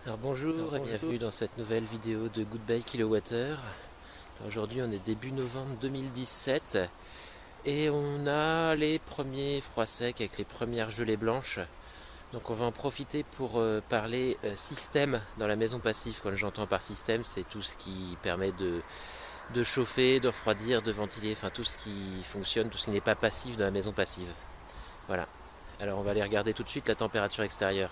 Alors bonjour et bienvenue dans cette nouvelle vidéo de Goodbye Kilowattheure. Aujourd'hui on est début novembre 2017 et on a les premiers froids secs avec les premières gelées blanches. Donc on va en profiter pour parler système dans la maison passive. Quand j'entends par système, c'est tout ce qui permet de chauffer, de refroidir, de ventiler, enfin tout ce qui fonctionne, tout ce qui n'est pas passif dans la maison passive. Voilà. Alors on va aller regarder tout de suite la température extérieure.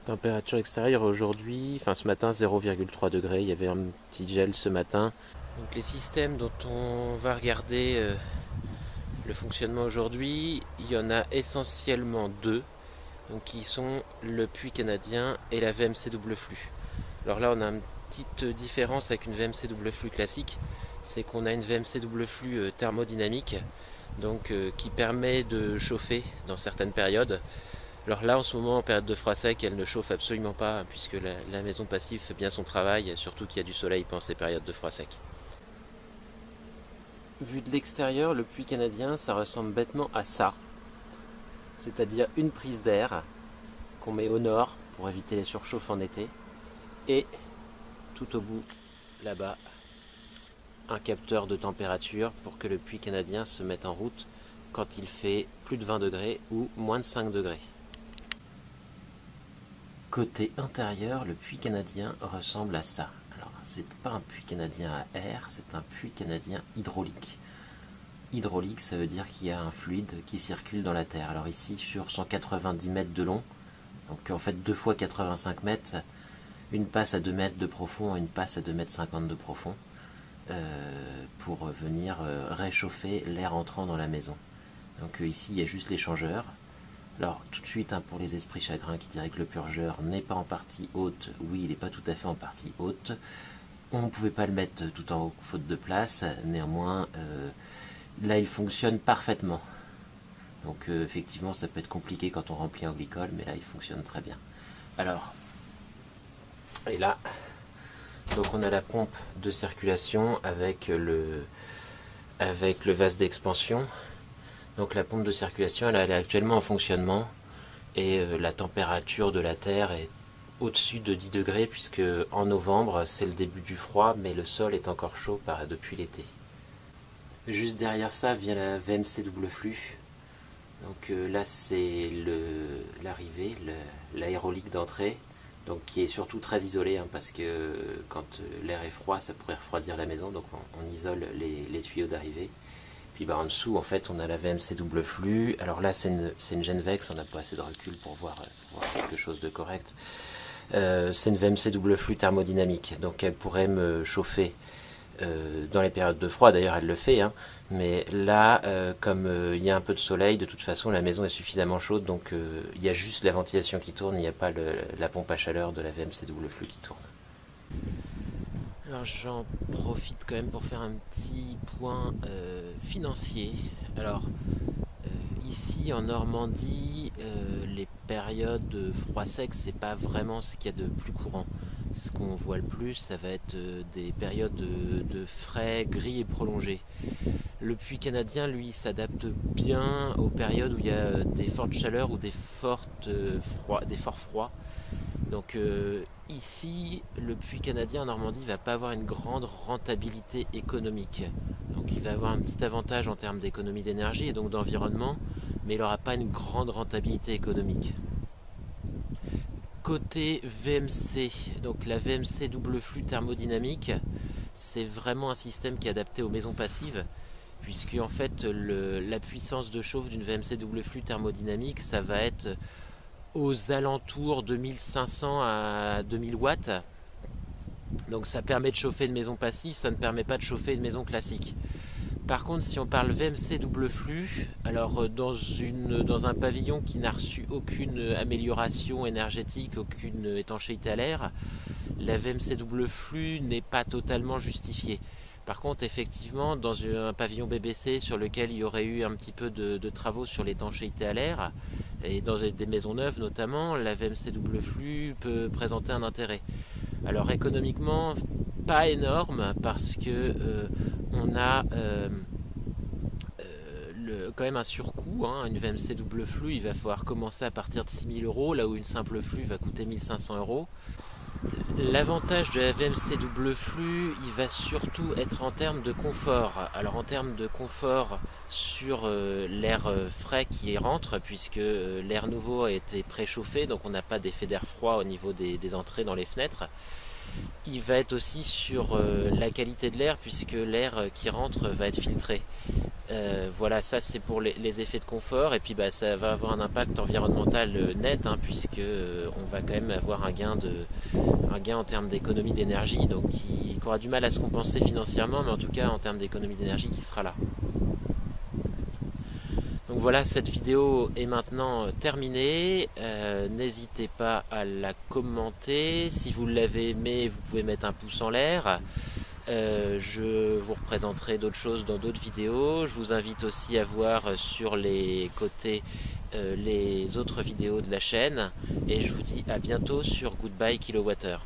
Température extérieure aujourd'hui, enfin ce matin 0,3 degrés, il y avait un petit gel ce matin. Donc les systèmes dont on va regarder le fonctionnement aujourd'hui, il y en a essentiellement deux, donc qui sont le puits canadien et la VMC double flux. Alors là on a une petite différence avec une VMC double flux classique, c'est qu'on a une VMC double flux thermodynamique, donc qui permet de chauffer dans certaines périodes. Alors là, en ce moment, en période de froid sec, elle ne chauffe absolument pas, puisque la maison passive fait bien son travail, surtout qu'il y a du soleil pendant ces périodes de froid sec. Vu de l'extérieur, le puits canadien, ça ressemble bêtement à ça. C'est-à-dire une prise d'air qu'on met au nord pour éviter les surchauffes en été, et tout au bout, là-bas, un capteur de température pour que le puits canadien se mette en route quand il fait plus de 20 degrés ou moins de 5 degrés. Côté intérieur, le puits canadien ressemble à ça. Alors, c'est pas un puits canadien à air, c'est un puits canadien hydraulique. Hydraulique, ça veut dire qu'il y a un fluide qui circule dans la terre. Alors ici, sur 190 mètres de long, donc en fait 2 fois 85 mètres, une passe à 2 mètres de profond et une passe à 2 mètres 50 de profond, pour venir réchauffer l'air entrant dans la maison. Donc ici, il y a juste l'échangeur. Alors, tout de suite, pour les esprits chagrins qui diraient que le purgeur n'est pas en partie haute, oui, il n'est pas tout à fait en partie haute. On ne pouvait pas le mettre tout en haut, faute de place. Néanmoins, là, il fonctionne parfaitement. Donc, effectivement, ça peut être compliqué quand on remplit un glycol, mais là, il fonctionne très bien. Alors, et là, donc on a la pompe de circulation avec le vase d'expansion. Donc la pompe de circulation, elle est actuellement en fonctionnement et la température de la Terre est au-dessus de 10 degrés puisque en novembre c'est le début du froid mais le sol est encore chaud depuis l'été. Juste derrière ça vient la VMC double flux. Donc là c'est l'arrivée, l'aérolique d'entrée, donc qui est surtout très isolé parce que quand l'air est froid ça pourrait refroidir la maison, donc on isole les tuyaux d'arrivée. Puis en dessous, en fait, on a la VMC double flux. Alors là, c'est une Genvex, on n'a pas assez de recul pour voir quelque chose de correct. C'est une VMC double flux thermodynamique, donc elle pourrait me chauffer dans les périodes de froid. D'ailleurs, elle le fait, mais là, comme il y a un peu de soleil, de toute façon, la maison est suffisamment chaude, donc il y a juste la ventilation qui tourne, il n'y a pas la pompe à chaleur de la VMC double flux qui tourne. Alors j'en profite quand même pour faire un petit point financier. Alors ici en Normandie, les périodes de froid sec, c'est pas vraiment ce qu'il y a de plus courant. Ce qu'on voit le plus, ça va être des périodes de frais gris et prolongés. Le puits canadien, lui, s'adapte bien aux périodes où il y a des fortes chaleurs ou des forts froids. Donc ici, le puits canadien en Normandie ne va pas avoir une grande rentabilité économique. Donc il va avoir un petit avantage en termes d'économie d'énergie et donc d'environnement, mais il n'aura pas une grande rentabilité économique. Côté VMC, donc la VMC double flux thermodynamique, c'est vraiment un système qui est adapté aux maisons passives, puisque en fait la puissance de chauffe d'une VMC double flux thermodynamique, ça va être aux alentours de 1500 à 2000 watts. Donc ça permet de chauffer une maison passive, ça ne permet pas de chauffer une maison classique. Par contre, si on parle VMC double flux, alors dans un pavillon qui n'a reçu aucune amélioration énergétique, aucune étanchéité à l'air, la VMC double flux n'est pas totalement justifiée. Par contre, effectivement, dans un pavillon BBC sur lequel il y aurait eu un petit peu de travaux sur l'étanchéité à l'air, et dans des maisons neuves notamment, la VMC double flux peut présenter un intérêt. Alors économiquement, pas énorme parce que on a quand même un surcoût, hein. Une VMC double flux, il va falloir commencer à partir de 6 000 euros, là où une simple flux va coûter 1 500 euros. L'avantage de la VMC double flux, il va surtout être en termes de confort. Alors en termes de confort sur l'air frais qui rentre, puisque l'air nouveau a été préchauffé, donc on n'a pas d'effet d'air froid au niveau des entrées dans les fenêtres. Il va être aussi sur la qualité de l'air, puisque l'air qui rentre va être filtré. Voilà, ça c'est pour les effets de confort, et puis ça va avoir un impact environnemental net, hein, puisque on va quand même avoir un gain en termes d'économie d'énergie, donc qui aura du mal à se compenser financièrement, mais en tout cas en termes d'économie d'énergie qui sera là. Donc voilà, cette vidéo est maintenant terminée. N'hésitez pas à la commenter. Si vous l'avez aimé, vous pouvez mettre un pouce en l'air. Je vous représenterai d'autres choses dans d'autres vidéos. Je vous invite aussi à voir sur les côtés les autres vidéos de la chaîne. Et je vous dis à bientôt sur Goodbye Kilowattheure.